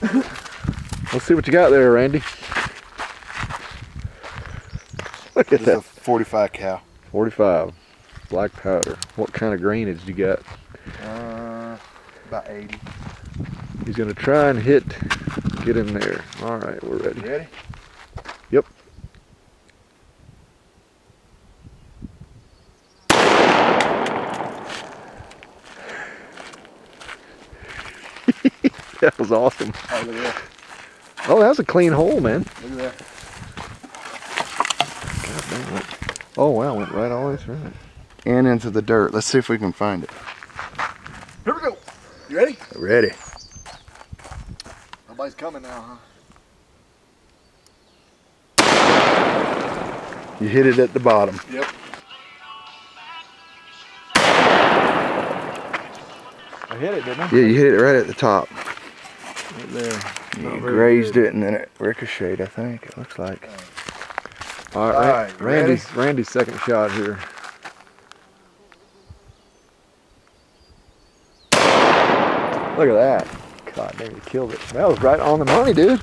Let's see what you got there, Randy. Look at This is that. a 45 cal. 45. Black powder. What kind of greenage you got? About 80. He's gonna try and get in there. All right, we're ready. You ready? Yep. That was awesome. Oh, look at that. Oh, that was a clean hole, man. Look at that. God damn it. Oh, wow, went right all the way through it. And into the dirt. Let's see if we can find it. Here we go. You ready? Ready. Nobody's coming now, huh? You hit it at the bottom. Yep. I hit it, didn't I? Yeah, you hit it right at the top. Right there. You grazed it and then it ricocheted, I think. It looks like. All right, Randy's second shot here. Look at that. God damn, you killed it. That was right on the money, dude.